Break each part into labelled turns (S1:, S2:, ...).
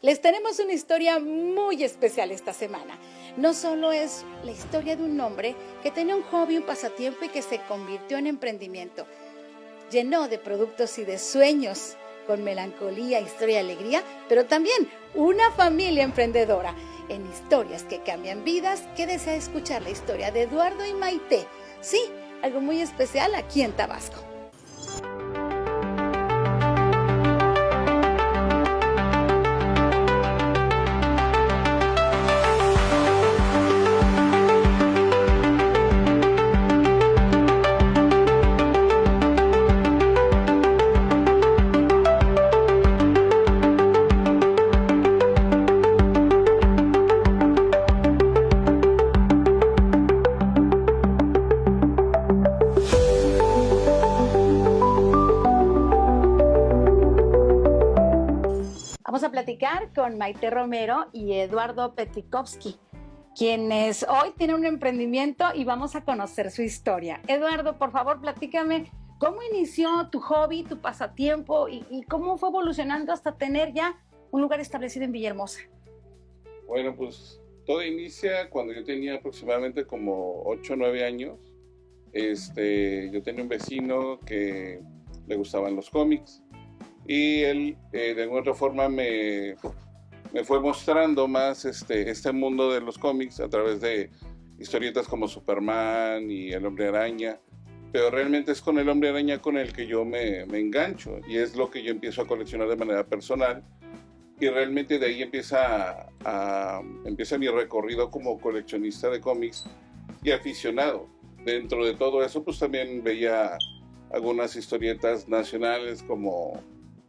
S1: Les tenemos una historia muy especial esta semana. No solo es la historia de un hombre que tenía un hobby, un pasatiempo y que se convirtió en emprendimiento. Llenó de productos y de sueños, con melancolía, historia y alegría, pero también una familia emprendedora. En Historias que Cambian Vidas, quédese a escuchar la historia de Eduardo y Maite. Sí, algo muy especial aquí en Tabasco. Vamos a platicar con Maite Romero y Eduardo Petrikovsky, quienes hoy tienen un emprendimiento y vamos a conocer su historia. Eduardo, por favor, platícame cómo inició tu hobby, tu pasatiempo y cómo fue evolucionando hasta tener ya un lugar establecido en Villahermosa.
S2: Bueno, pues todo inicia cuando yo tenía aproximadamente como 8 o 9 años. Yo tenía un vecino que le gustaban los cómics. Y él, de alguna otra forma, me fue mostrando más este mundo de los cómics a través de historietas como Superman y El Hombre Araña. Pero realmente es con El Hombre Araña con el que yo me engancho y es lo que yo empiezo a coleccionar de manera personal. Y realmente de ahí empieza mi recorrido como coleccionista de cómics y aficionado. Dentro de todo eso, pues también veía algunas historietas nacionales como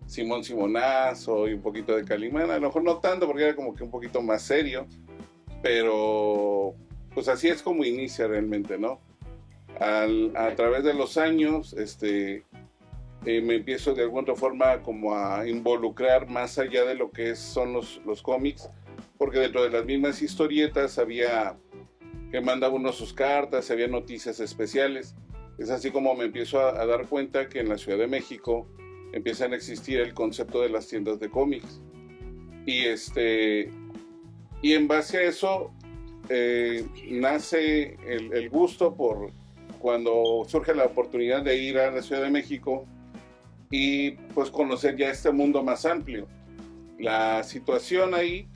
S2: Simón Simonazo y un poquito de Calimán, a lo mejor no tanto porque era como que un poquito más serio, pero pues así es como inicia realmente, ¿no? A través de los años, me empiezo de alguna otra forma como a involucrar más allá de lo que son los cómics, porque dentro de las mismas historietas había que mandaba uno sus cartas, había noticias especiales. Es así como me empiezo a dar cuenta que en la Ciudad de México empiezan a existir el concepto de las tiendas de cómics. Y en base a eso nace el gusto por cuando surge la oportunidad de ir a la Ciudad de México y pues conocer ya este mundo más amplio. La situación ahí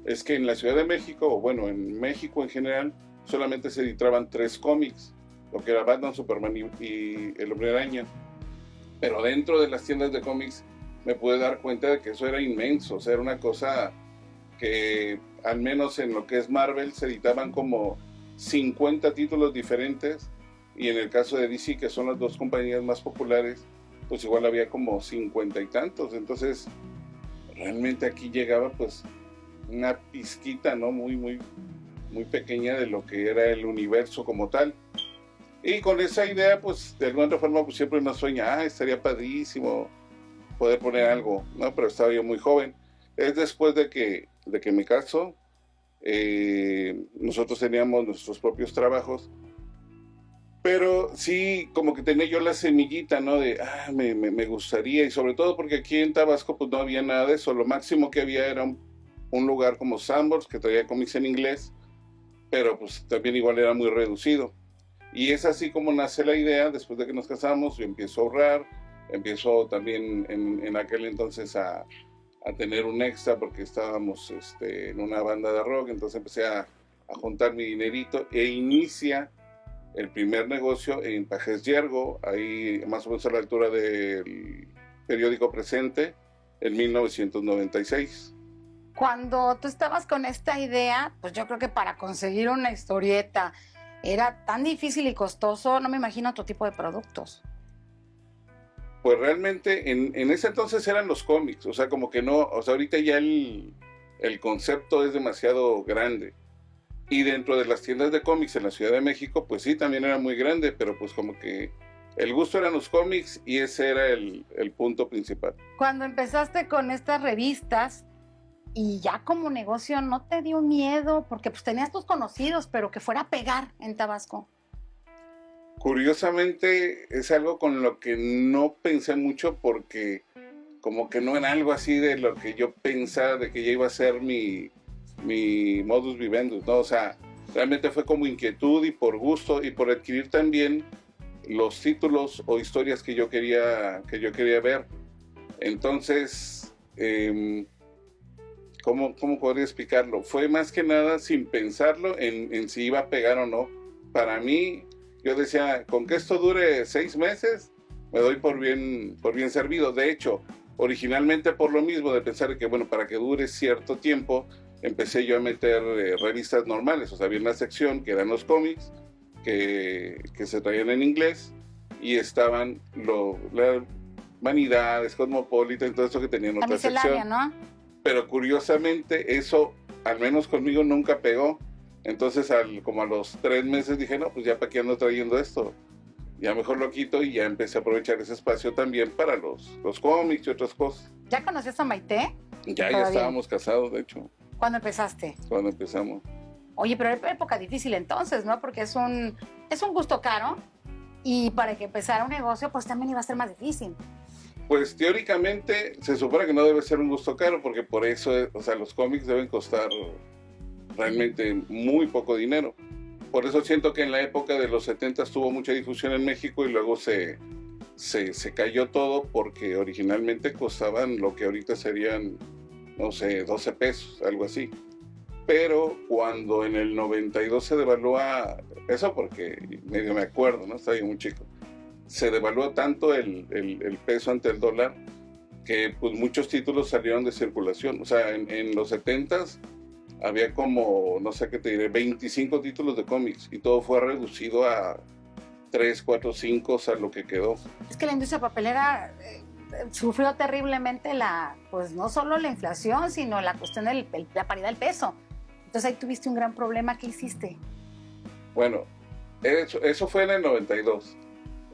S2: es que en la Ciudad de México, o bueno, en México en general, solamente se editaban 3 cómics, lo que era Batman, Superman y El Hombre Araña. Pero dentro de las tiendas de cómics me pude dar cuenta de que eso era inmenso, o sea, era una cosa que al menos en lo que es Marvel se editaban como 50 títulos diferentes y en el caso de DC, que son las 2 compañías más populares, pues igual había como 50 y tantos. Entonces realmente aquí llegaba pues una pizquita, ¿no? muy pequeña de lo que era el universo como tal. Y con esa idea, pues, de alguna otra forma, pues siempre uno sueña, estaría padrísimo poder poner algo, ¿no? Pero estaba yo muy joven. Es después de que me caso, nosotros teníamos nuestros propios trabajos, pero sí, como que tenía yo la semillita, ¿no? De, me gustaría, y sobre todo porque aquí en Tabasco, pues, no había nada de eso. Lo máximo que había era un lugar como Sanborns, que traía cómics en inglés, pero, pues, también igual era muy reducido. Y es así como nace la idea. Después de que nos casamos, yo empiezo a ahorrar, empiezo también en aquel entonces a tener un extra porque estábamos en una banda de rock, entonces empecé a juntar mi dinerito e inicia el primer negocio en Pajes Yergo, ahí más o menos a la altura del periódico Presente, en 1996.
S1: Cuando tú estabas con esta idea, pues yo creo que para conseguir una historieta era tan difícil y costoso, no me imagino otro tipo de productos.
S2: Pues realmente en ese entonces eran los cómics, o sea, como que no, o sea, ahorita ya el concepto es demasiado grande. Y dentro de las tiendas de cómics en la Ciudad de México, pues sí, también era muy grande, pero pues como que el gusto eran los cómics y ese era el punto principal.
S1: Cuando empezaste con estas revistas, y ya como negocio, ¿no te dio miedo? Porque pues tenías tus conocidos, pero que fuera a pegar en Tabasco.
S2: Curiosamente es algo con lo que no pensé mucho porque como que no era algo así de lo que yo pensaba de que ya iba a ser mi modus vivendi, ¿no? O sea, realmente fue como inquietud y por gusto y por adquirir también los títulos o historias que yo quería ver. Entonces, ¿cómo podría explicarlo? Fue más que nada sin pensarlo en si iba a pegar o no. Para mí, yo decía, con que esto dure 6 meses, me doy por bien servido. De hecho, originalmente por lo mismo de pensar que, bueno, para que dure cierto tiempo, empecé yo a meter revistas normales. O sea, había una sección que eran los cómics, que se traían en inglés, y estaban las Vanidades, Cosmopolitan, todo esto que tenían otra sección.
S1: ¿No?
S2: Pero curiosamente eso, al menos conmigo, nunca pegó. Entonces como a los 3 meses dije, no, pues ya para qué ando trayendo esto, ya mejor lo quito, y ya empecé a aprovechar ese espacio también para los cómics y otras cosas.
S1: ¿Ya conocías a Maite?
S2: Ya estábamos casados, de hecho.
S1: ¿Cuándo empezaste?
S2: Cuando empezamos.
S1: Oye, pero era época difícil entonces, ¿no? Porque es un gusto caro, y para que empezara un negocio, pues también iba a ser más difícil.
S2: Pues teóricamente se supone que no debe ser un gusto caro, porque por eso, o sea, los cómics deben costar realmente muy poco dinero. Por eso siento que en la época de los 70 tuvo mucha difusión en México y luego se cayó todo, porque originalmente costaban lo que ahorita serían, no sé, 12 pesos, algo así. Pero cuando en el 92 se devalúa, eso porque medio me acuerdo, ¿no? Estaba yo muy chico. Se devaluó tanto el peso ante el dólar que pues muchos títulos salieron de circulación. O sea, en los 70s había como, no sé qué te diré, 25 títulos de cómics, y todo fue reducido a 3, 4, 5, o sea, lo que quedó.
S1: Es que la industria papelera sufrió terriblemente pues no solo la inflación, sino la cuestión de la paridad del peso. Entonces ahí tuviste un gran problema. ¿Qué hiciste?
S2: Bueno, eso fue en el 92.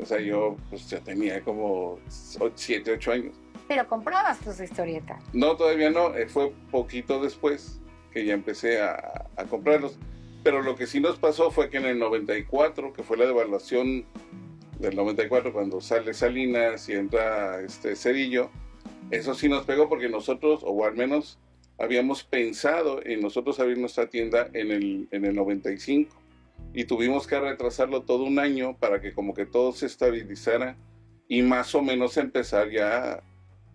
S2: O sea, yo pues ya tenía como 7, 8 años.
S1: Pero comprabas tus historietas.
S2: No, todavía no. Fue poquito después que ya empecé a comprarlos. Pero lo que sí nos pasó fue que en el 94, que fue la devaluación del 94, cuando sale Salinas y entra Zedillo, eso sí nos pegó, porque nosotros, o al menos habíamos pensado en nosotros abrir nuestra tienda en el 95, y tuvimos que retrasarlo todo un año para que como que todo se estabilizara y más o menos empezar ya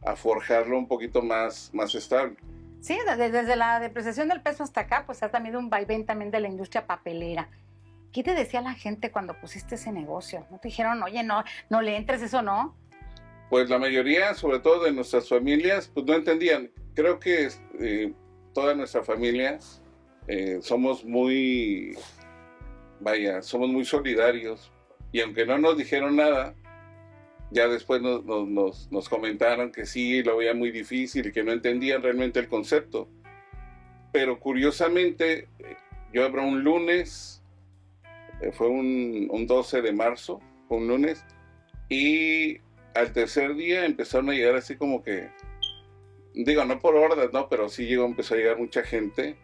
S2: a forjarlo un poquito más estable.
S1: Sí, desde la depreciación del peso hasta acá, pues ha tenido un vaivén también de la industria papelera. ¿Qué te decía la gente cuando pusiste ese negocio? ¿No te dijeron, oye, no le entres, eso no?
S2: Pues la mayoría, sobre todo de nuestras familias, pues no entendían. Creo que toda nuestra familia somos muy solidarios, y aunque no nos dijeron nada, ya después nos comentaron que sí, lo veían muy difícil y que no entendían realmente el concepto. Pero curiosamente, yo abrí un lunes, fue un 12 de marzo, fue un lunes, y al tercer día empezaron a llegar así como que, digo, no por hordas, ¿no? Pero sí empezó a llegar mucha gente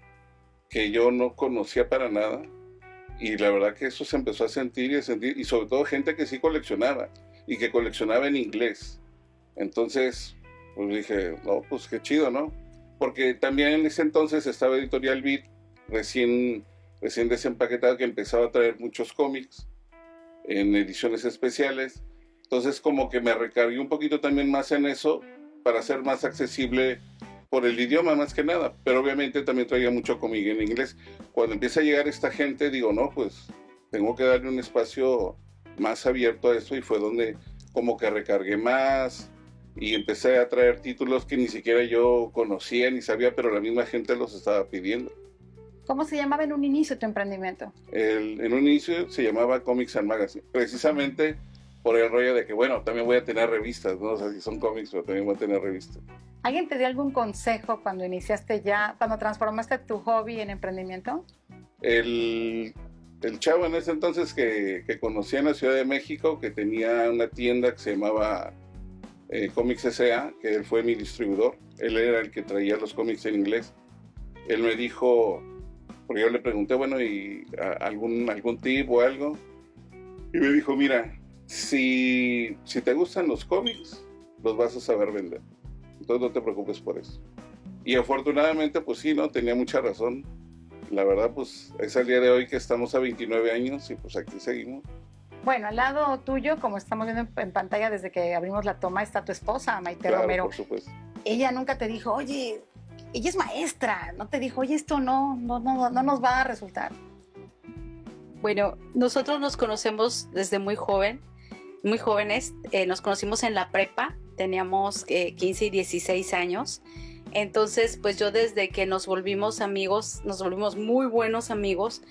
S2: que yo no conocía para nada, y la verdad que eso se empezó a sentir, y sobre todo gente que sí coleccionaba, y que coleccionaba en inglés. Entonces, pues dije, no, pues qué chido, ¿no? Porque también en ese entonces estaba Editorial Beat, recién desempaquetado, que empezaba a traer muchos cómics en ediciones especiales. Entonces como que me recargué un poquito también más en eso, para ser más accesible por el idioma más que nada, pero obviamente también traía mucho cómic en inglés. Cuando empieza a llegar esta gente, digo, no, pues tengo que darle un espacio más abierto a eso, y fue donde como que recargué más y empecé a traer títulos que ni siquiera yo conocía ni sabía, pero la misma gente los estaba pidiendo.
S1: ¿Cómo se llamaba en un inicio tu emprendimiento?
S2: En un inicio se llamaba Comics and Magazine, precisamente por el rollo de que, bueno, también voy a tener revistas, ¿no? O sea, si son cómics, pero también voy a tener revistas.
S1: ¿Alguien te dio algún consejo cuando iniciaste cuando transformaste tu hobby en emprendimiento?
S2: El chavo en ese entonces que conocí en la Ciudad de México, que tenía una tienda que se llamaba Comics S.A., que él fue mi distribuidor, él era el que traía los cómics en inglés. Él me dijo, porque yo le pregunté, bueno, ¿y algún tip o algo? Y me dijo, mira, si te gustan los cómics, los vas a saber vender. entonces no te preocupes por eso. Y afortunadamente, pues sí, ¿no? Tenía mucha razón. La verdad, pues es el día de hoy que estamos a 29 años y pues aquí seguimos.
S1: Bueno, al lado tuyo, como estamos viendo en pantalla desde que abrimos la toma, está tu esposa, Maite Romero.
S2: Por supuesto.
S1: Ella nunca te dijo, oye, ella es maestra, no te dijo, oye, esto no nos va a resultar.
S3: Bueno, nosotros nos conocemos desde muy jóvenes, nos conocimos en la prepa, teníamos 15 y 16 años, entonces pues yo desde que nos volvimos amigos, nos volvimos muy buenos amigos,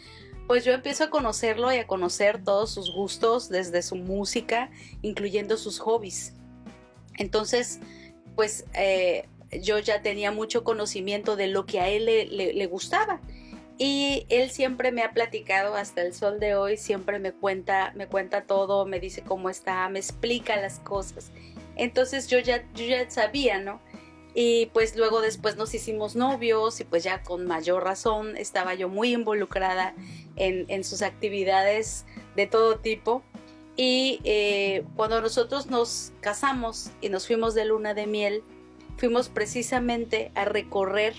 S3: pues yo empiezo a conocerlo y a conocer todos sus gustos, desde su música, incluyendo sus hobbies. Entonces, pues yo ya tenía mucho conocimiento de lo que a él le gustaba. Y él siempre me ha platicado hasta el sol de hoy, siempre me cuenta todo, me dice cómo está, me explica las cosas. Entonces yo ya sabía, ¿no? Y pues luego después nos hicimos novios y pues ya con mayor razón estaba yo muy involucrada en sus actividades de todo tipo. Y cuando nosotros nos casamos y nos fuimos de luna de miel, fuimos precisamente a recorrer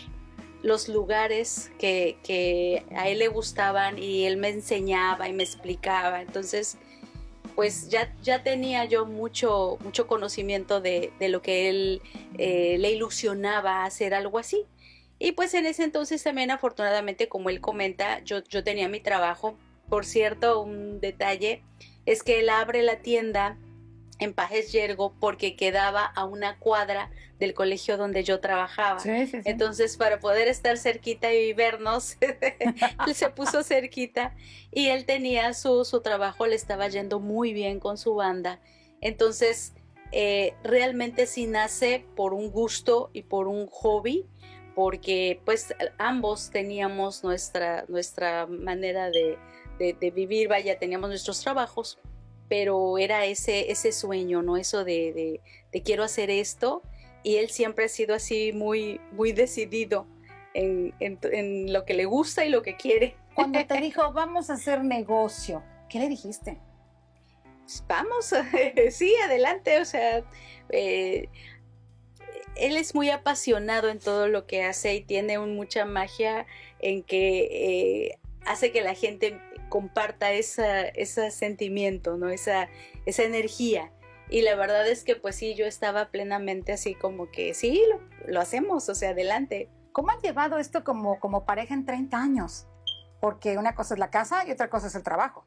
S3: los lugares que a él le gustaban y él me enseñaba y me explicaba. Entonces, pues ya tenía yo mucho conocimiento de lo que él le ilusionaba a hacer algo así. Y pues en ese entonces también, afortunadamente, como él comenta, yo tenía mi trabajo. Por cierto, un detalle es que él abre la tienda en Pajes Yergo porque quedaba a una cuadra del colegio donde yo trabajaba.
S1: Sí.
S3: Entonces, para poder estar cerquita y vernos, él se puso cerquita y él tenía su trabajo, le estaba yendo muy bien con su banda. Entonces, realmente sí nace por un gusto y por un hobby, porque pues ambos teníamos nuestra manera de vivir, vaya, teníamos nuestros trabajos, pero era ese sueño, ¿no? Eso de quiero hacer esto, y él siempre ha sido así muy decidido en lo que le gusta y lo que quiere.
S1: Cuando te dijo, vamos a hacer negocio, ¿qué le dijiste?
S3: Vamos, sí, adelante, o sea, él es muy apasionado en todo lo que hace y tiene mucha magia en que hace que la gente comparta ese sentimiento, ¿no? Esa energía. Y la verdad es que pues sí, yo estaba plenamente así como que sí, lo hacemos, o sea, adelante.
S1: ¿Cómo han llevado esto como pareja en 30 años? Porque una cosa es la casa y otra cosa es el trabajo.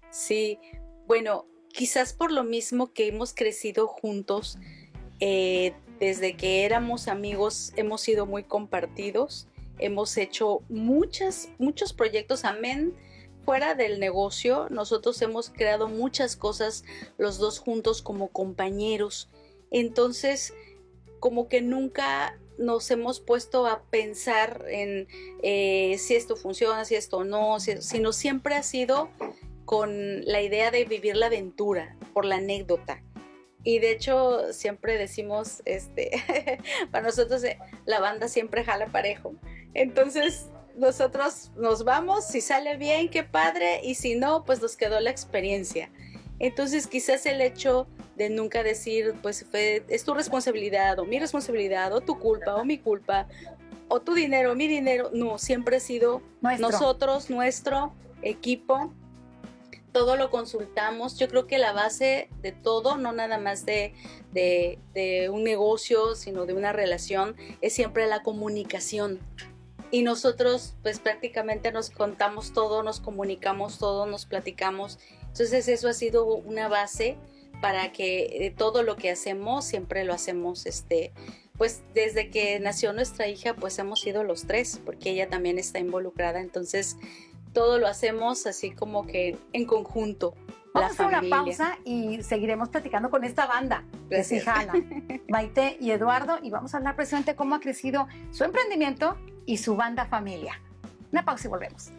S3: Sí, bueno, quizás por lo mismo que hemos crecido juntos, desde que éramos amigos hemos sido muy compartidos, hemos hecho muchos proyectos, amén. Fuera del negocio, nosotros hemos creado muchas cosas los dos juntos como compañeros. Entonces, como que nunca nos hemos puesto a pensar en si esto funciona, si esto no, sino siempre ha sido con la idea de vivir la aventura, por la anécdota. Y de hecho, siempre decimos, para nosotros la banda siempre jala parejo. Entonces, nosotros nos vamos, si sale bien, qué padre, y si no, pues nos quedó la experiencia. Entonces quizás el hecho de nunca decir, pues es tu responsabilidad, o mi responsabilidad, o tu culpa, o mi culpa, o tu dinero, o mi dinero, no, siempre ha sido nosotros, nuestro equipo, todo lo consultamos. Yo creo que la base de todo, no nada más de un negocio, sino de una relación, es siempre la comunicación. Y nosotros pues prácticamente nos contamos todo, nos comunicamos todo, nos platicamos. Entonces eso ha sido una base para que todo lo que hacemos siempre lo hacemos, pues desde que nació nuestra hija pues hemos sido los tres, porque ella también está involucrada. Entonces todo lo hacemos así como que en conjunto.
S1: Vamos a hacer una pausa y seguiremos platicando con esta banda que sí jala, Maite y Eduardo, y vamos a hablar precisamente cómo ha crecido su emprendimiento y su banda familia. Una pausa y volvemos.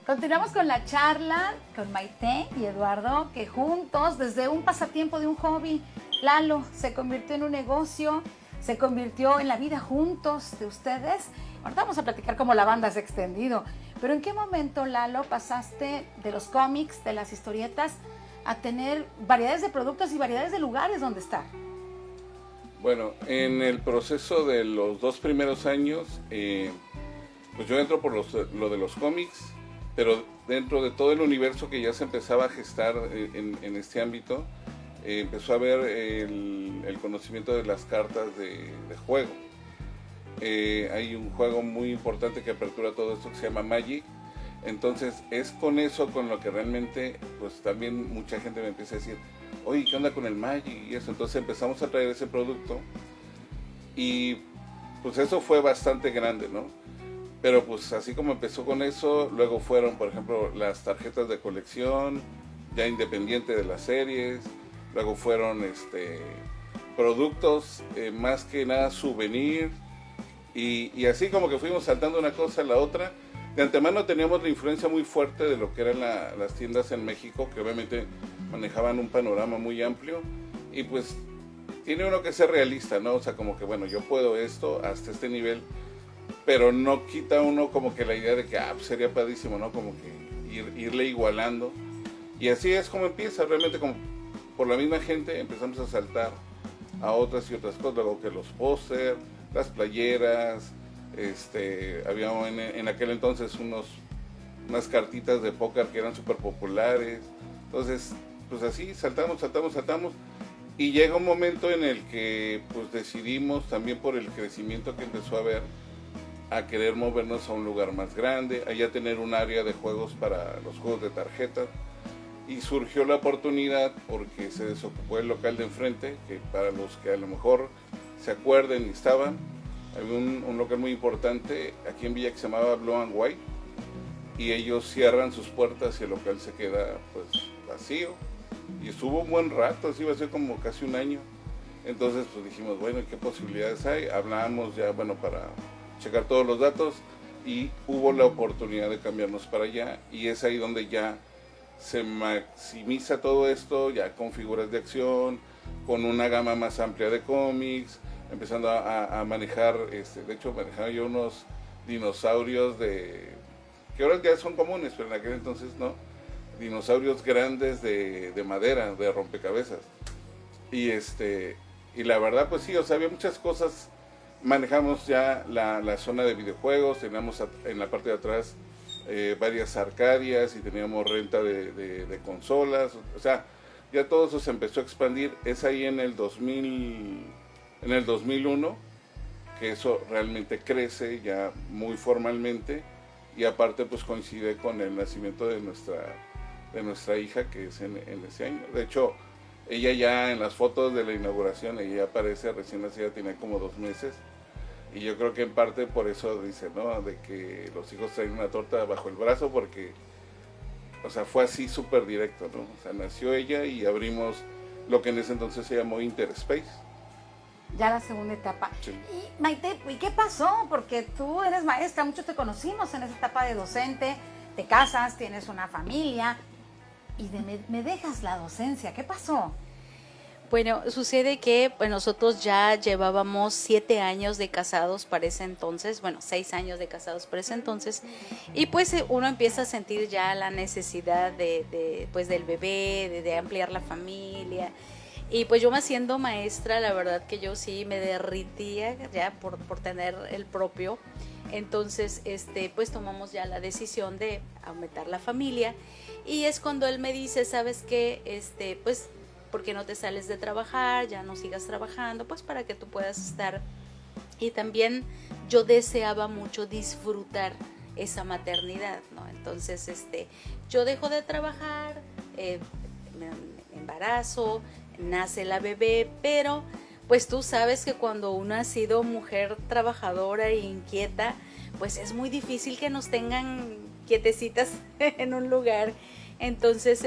S1: Continuamos con la charla con Maite y Eduardo, que juntos, desde un pasatiempo de un hobby, Lalo, se convirtió en un negocio, se convirtió en la vida juntos de ustedes. Ahorita vamos a platicar cómo la banda se ha extendido. Pero ¿en qué momento, Lalo, pasaste de los cómics, de las historietas, a tener variedades de productos y variedades de lugares donde estar?
S2: Bueno, en el proceso de los 2 primeros años, pues yo entro por lo de los cómics, pero dentro de todo el universo que ya se empezaba a gestar en este ámbito, empezó a haber el conocimiento de las cartas de juego. Hay un juego muy importante que apertura todo esto que se llama Magic. Entonces es con eso con lo que realmente pues también mucha gente me empieza a decir, oye, ¿qué onda con el Magic? Y eso, entonces empezamos a traer ese producto y pues eso fue bastante grande, ¿no? Pero pues así como empezó con eso, luego fueron, por ejemplo, las tarjetas de colección, ya independiente de las series, luego fueron productos, más que nada souvenir, y así como que fuimos saltando una cosa a la otra. De antemano teníamos la influencia muy fuerte de lo que eran las tiendas en México, que obviamente manejaban un panorama muy amplio, y pues tiene uno que ser realista, ¿no? O sea, como que bueno, yo puedo esto hasta este nivel, pero no quita uno como que la idea de que pues sería padrísimo, ¿no? Como que irle igualando. Y así es como empieza, realmente como por la misma gente empezamos a saltar a otras y otras cosas, luego que los póster, las playeras, había en aquel entonces unas cartitas de póker que eran súper populares. Entonces, pues así saltamos, y llega un momento en el que pues decidimos, también por el crecimiento que empezó a haber, a querer movernos a un lugar más grande, allá tener un área de juegos para los juegos de tarjetas, y surgió la oportunidad porque se desocupó el local de enfrente, que para los que a lo mejor se acuerden y estaban, había un local muy importante aquí en Villa que se llamaba Blue and White, y ellos cierran sus puertas y el local se queda pues vacío, y estuvo un buen rato, así iba a ser como casi un año. Entonces pues dijimos, bueno, ¿qué posibilidades hay? Hablamos ya, bueno, para checar todos los datos, y hubo la oportunidad de cambiarnos para allá, y es ahí donde ya se maximiza todo esto, ya con figuras de acción, con una gama más amplia de cómics, empezando a manejar, de hecho manejaba yo unos dinosaurios que ahora ya son comunes, pero en aquel entonces no, dinosaurios grandes de madera, de rompecabezas, y la verdad pues sí, o sea, había muchas cosas. Manejamos ya la zona de videojuegos, teníamos en la parte de atrás varias arcadias, y teníamos renta de consolas, o sea, ya todo eso se empezó a expandir. Es ahí en el 2001 que eso realmente crece ya muy formalmente, y aparte pues coincide con el nacimiento de nuestra hija, que es en ese año. De hecho, ella ya en las fotos de la inauguración, ella ya aparece recién nacida, tiene como 2 meses. Y yo creo que en parte por eso dice, ¿no? De que los hijos traen una torta bajo el brazo, porque, o sea, fue así súper directo, ¿no? O sea, nació ella y abrimos lo que en ese entonces se llamó Interspace.
S1: Ya la segunda etapa.
S2: Sí.
S1: Y Maite, ¿y qué pasó? Porque tú eres maestra, muchos te conocimos en esa etapa de docente, te casas, tienes una familia, y me dejas la docencia. ¿Qué pasó?
S3: Bueno, sucede que pues, nosotros ya llevábamos 7 años de casados para ese entonces, bueno, 6 años de casados para ese entonces, y pues uno empieza a sentir ya la necesidad pues del bebé, de ampliar la familia. Y pues yo, me siendo maestra, la verdad que yo sí me derritía ya por tener el propio. Entonces, pues tomamos ya la decisión de aumentar la familia, y es cuando él me dice, ¿sabes qué? Pues, ¿por qué no te sales de trabajar? Ya no sigas trabajando, pues para que tú puedas estar. Y también yo deseaba mucho disfrutar esa maternidad, ¿no? Entonces, yo dejo de trabajar, me embarazo, nace la bebé, pero pues tú sabes que cuando uno ha sido mujer trabajadora e inquieta, pues es muy difícil que nos tengan quietecitas en un lugar. Entonces,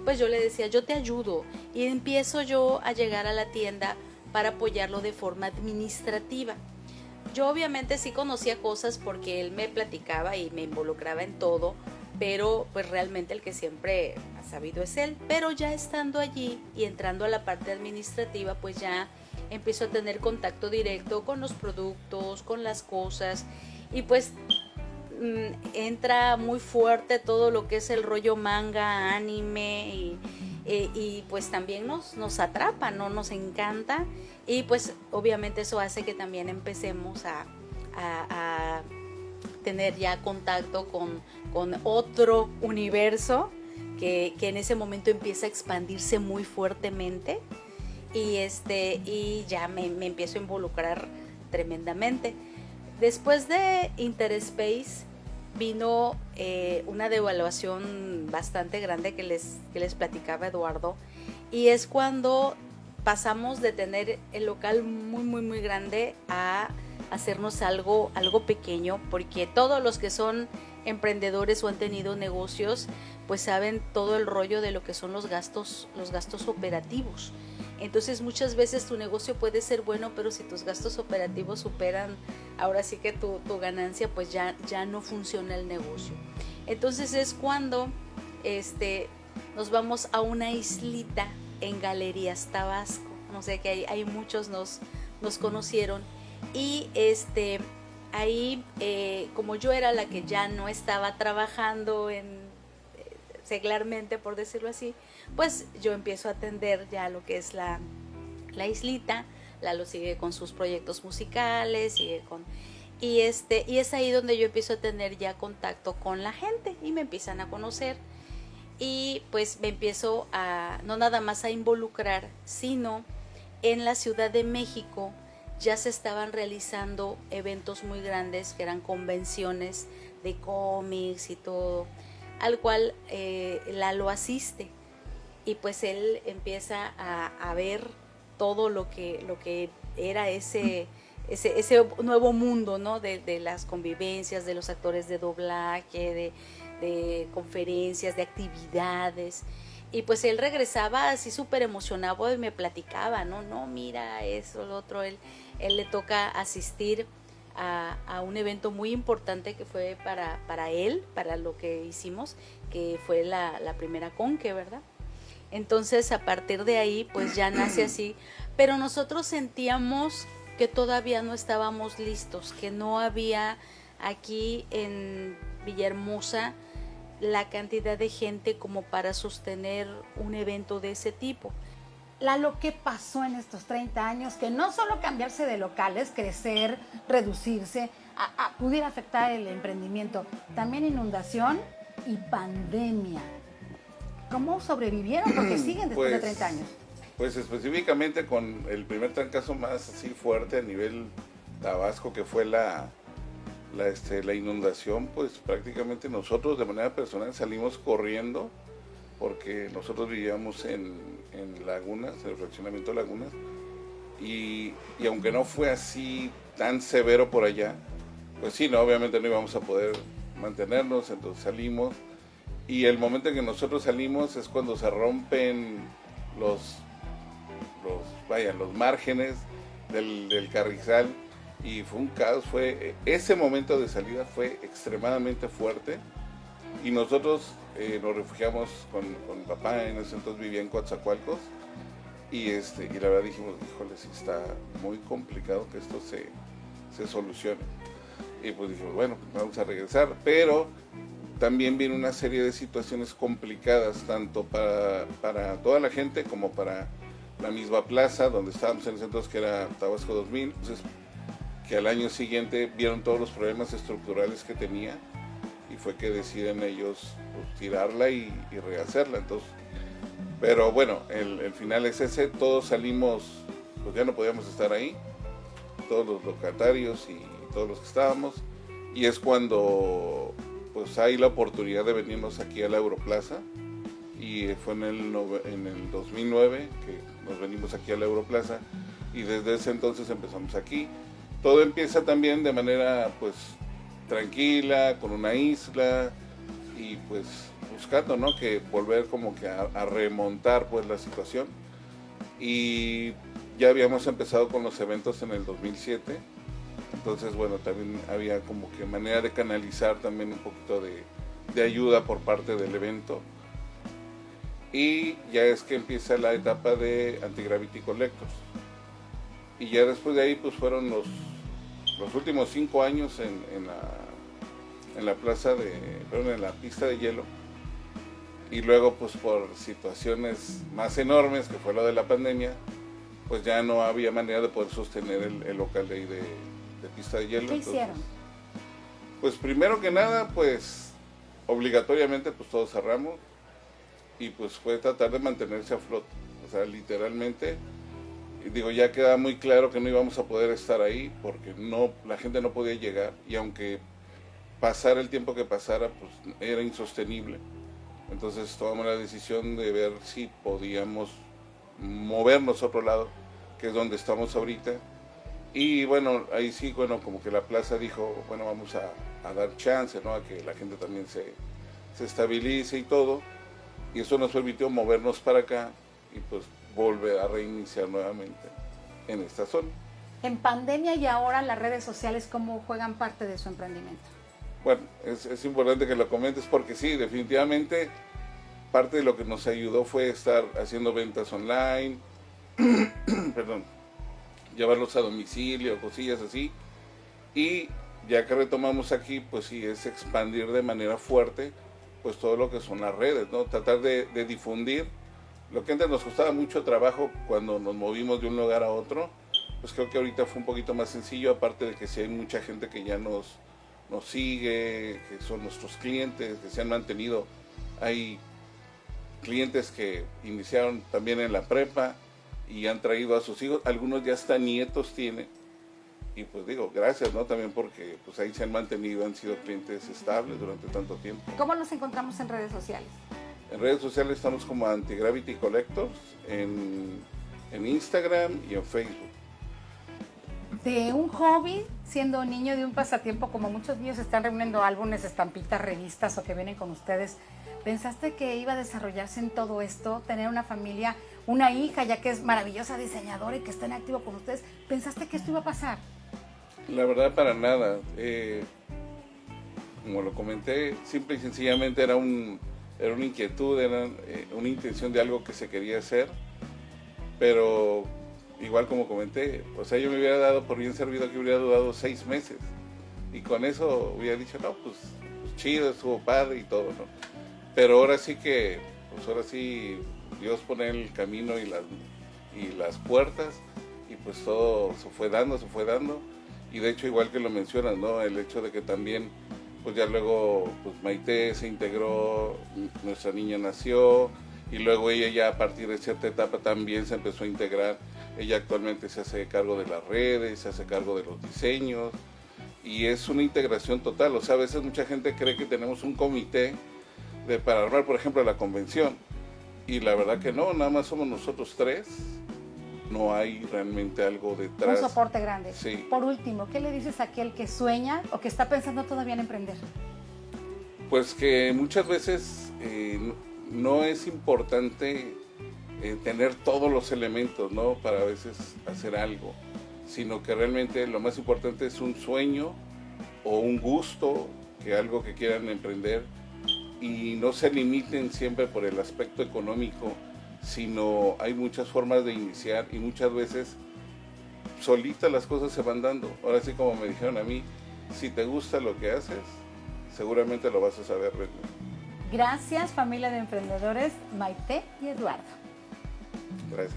S3: pues yo le decía, yo te ayudo, y empiezo yo a llegar a la tienda para apoyarlo de forma administrativa. Yo obviamente sí conocía cosas porque él me platicaba y me involucraba en todo, pero pues realmente el que siempre ha sabido es él. Pero ya estando allí y entrando a la parte administrativa, pues ya empiezo a tener contacto directo con los productos, con las cosas, y pues entra muy fuerte todo lo que es el rollo manga, anime, y pues también nos atrapa, ¿no? Nos encanta, y pues obviamente eso hace que también empecemos a tener ya contacto con otro universo que en ese momento empieza a expandirse muy fuertemente, y ya me empiezo a involucrar tremendamente. Después de Interspace vino una devaluación bastante grande que les platicaba Eduardo, y es cuando pasamos de tener el local muy muy muy grande a hacernos algo pequeño, porque todos los que son emprendedores o han tenido negocios pues saben todo el rollo de lo que son los gastos operativos. Entonces muchas veces tu negocio puede ser bueno, pero si tus gastos operativos superan ahora sí que tu ganancia, pues ya no funciona el negocio. Entonces es cuando nos vamos a una islita en Galerías Tabasco. No sé, que hay muchos nos conocieron, y ahí como yo era la que ya no estaba trabajando seglarmente, por decirlo así, pues yo empiezo a atender ya lo que es la islita. Lalo sigue con sus proyectos musicales, y es ahí donde yo empiezo a tener ya contacto con la gente y me empiezan a conocer, y pues me empiezo no nada más a involucrar, sino en la Ciudad de México ya se estaban realizando eventos muy grandes que eran convenciones de cómics y todo, al cual Lalo asiste, y pues él empieza a ver todo lo que era ese nuevo mundo, ¿no? De las convivencias, de los actores de doblaje, de conferencias, de actividades. Y pues él regresaba así súper emocionado y me platicaba, no, mira eso, lo otro. Él le toca asistir a un evento muy importante que fue para él, para lo que hicimos, que fue la primera Conque, ¿verdad? Entonces a partir de ahí pues ya nace así, pero nosotros sentíamos que todavía no estábamos listos, que no había aquí en Villahermosa la cantidad de gente como para sostener un evento de ese tipo.
S1: Lalo, ¿qué pasó en estos 30 años? Que no solo cambiarse de locales, crecer, reducirse, pudiera afectar el emprendimiento, también inundación y pandemia. ¿Cómo sobrevivieron? Porque siguen después de 30 años.
S2: Pues específicamente con el primer trancazo más así fuerte a nivel Tabasco, que fue la inundación, pues prácticamente nosotros de manera personal salimos corriendo, porque nosotros vivíamos en Lagunas, en el fraccionamiento Lagunas, y aunque no fue así tan severo por allá, pues sí, no, obviamente no íbamos a poder mantenernos, entonces salimos, y el momento en que nosotros salimos es cuando se rompen los márgenes del carrizal, y fue un caos. Ese momento de salida fue extremadamente fuerte, y nosotros nos refugiamos con mi papá. En ese entonces vivía en Coatzacoalcos, y la verdad dijimos, híjole, sí está muy complicado que esto se solucione, y pues dijimos, bueno, vamos a regresar, pero también viene una serie de situaciones complicadas, tanto para toda la gente como para la misma plaza donde estábamos en ese entonces, que era Tabasco 2000, entonces que al año siguiente vieron todos los problemas estructurales que tenía, y fue que deciden ellos pues, tirarla y rehacerla. Entonces, pero bueno, el final es ese. Todos salimos, pues ya no podíamos estar ahí, todos los locatarios y todos los que estábamos, y es cuando pues hay la oportunidad de venirnos aquí a la Europlaza, y fue en el 2009 que nos venimos aquí a la Europlaza, y desde ese entonces empezamos aquí. Todo empieza también de manera pues tranquila, con una isla, y pues buscando, ¿no?, que volver como que a remontar pues la situación. Y ya habíamos empezado con los eventos en el 2007, entonces bueno, también había como que manera de canalizar también un poquito de ayuda por parte del evento. Y ya es que empieza la etapa de Anti-Gravity Collectors, y ya después de ahí pues fueron los últimos 5 años en la plaza en la pista de hielo, y luego pues por situaciones más enormes, que fue lo de la pandemia, pues ya no había manera de poder sostener el local de ahí de pista de hielo.
S1: ¿Qué hicieron?
S2: Pues primero que nada, pues obligatoriamente pues todos cerramos y pues fue tratar de mantenerse a flote, o sea, literalmente, digo, ya queda muy claro que no íbamos a poder estar ahí porque la gente no podía llegar, y aunque pasara el tiempo que pasara, pues era insostenible. Entonces tomamos la decisión de ver si podíamos movernos a otro lado, que es donde estamos ahorita. Y bueno, ahí sí, bueno, como que la plaza dijo, bueno, vamos a dar chance, ¿no? A que la gente también se estabilice y todo. Y eso nos permitió movernos para acá y pues volver a reiniciar nuevamente en esta zona.
S1: En pandemia y ahora las redes sociales, ¿cómo juegan parte de su emprendimiento?
S2: Bueno, es importante que lo comentes porque sí, definitivamente parte de lo que nos ayudó fue estar haciendo ventas online, perdón, llevarlos a domicilio, cosillas así, y ya que retomamos aquí, pues sí, es expandir de manera fuerte, pues todo lo que son las redes, ¿no? Tratar de difundir lo que antes nos costaba mucho trabajo cuando nos movimos de un lugar a otro, pues creo que ahorita fue un poquito más sencillo, aparte de que sí hay mucha gente que ya nos sigue, que son nuestros clientes, que se han mantenido. Hay clientes que iniciaron también en la prepa y han traído a sus hijos, algunos ya hasta nietos tienen, y pues digo, gracias, ¿no? También porque pues ahí se han mantenido, han sido clientes estables durante tanto tiempo.
S1: ¿Cómo nos encontramos en redes sociales?
S2: En redes sociales estamos como Anti-Gravity Collectors, en Instagram y en Facebook.
S1: De un hobby, siendo niño, de un pasatiempo, como muchos niños están reuniendo álbumes, estampitas, revistas o que vienen con ustedes, ¿pensaste que iba a desarrollarse en todo esto? Tener una familia, una hija, ya que es maravillosa diseñadora y que está en activo con ustedes, ¿pensaste que esto iba a pasar?
S2: La verdad, para nada. Como lo comenté, simple y sencillamente era una inquietud, era una intención de algo que se quería hacer, pero igual como comenté, o sea, yo me hubiera dado por bien servido que hubiera durado 6 meses, y con eso hubiera dicho, no, pues chido, estuvo padre y todo, ¿no? Pero ahora sí que, pues ahora sí, Dios pone el camino y las puertas, y pues todo se fue dando, y de hecho igual que lo mencionas, ¿no? El hecho de que también, pues ya luego, pues Maite se integró, nuestra niña nació, y luego ella ya a partir de cierta etapa también se empezó a integrar. Ella actualmente se hace cargo de las redes, se hace cargo de los diseños, y es una integración total. O sea, a veces mucha gente cree que tenemos un comité para armar, por ejemplo, la convención, y la verdad que no, nada más somos nosotros 3, no hay realmente algo detrás.
S1: Un soporte grande.
S2: Sí.
S1: Por último, ¿qué le dices a aquel que sueña o que está pensando todavía en emprender?
S2: Pues que muchas veces no es importante tener todos los elementos, ¿no? Para a veces hacer algo, sino que realmente lo más importante es un sueño o un gusto, que algo que quieran emprender, y no se limiten siempre por el aspecto económico, sino hay muchas formas de iniciar, y muchas veces solitas las cosas se van dando. Ahora sí, como me dijeron a mí, si te gusta lo que haces, seguramente lo vas a saber vender.
S1: Gracias, familia de emprendedores, Maite y Eduardo.
S2: Gracias.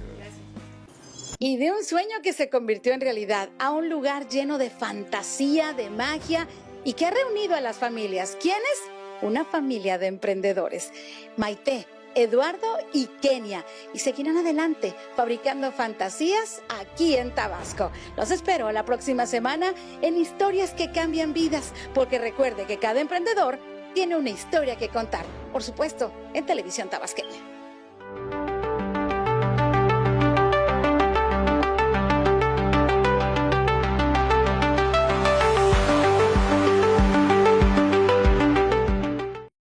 S1: Y de un sueño que se convirtió en realidad a un lugar lleno de fantasía, de magia, y que ha reunido a las familias. ¿Quiénes? Una familia de emprendedores. Maite, Eduardo y Kenia, y seguirán adelante fabricando fantasías aquí en Tabasco. Los espero la próxima semana en Historias que Cambian Vidas, porque recuerde que cada emprendedor tiene una historia que contar, por supuesto, en Televisión Tabasqueña.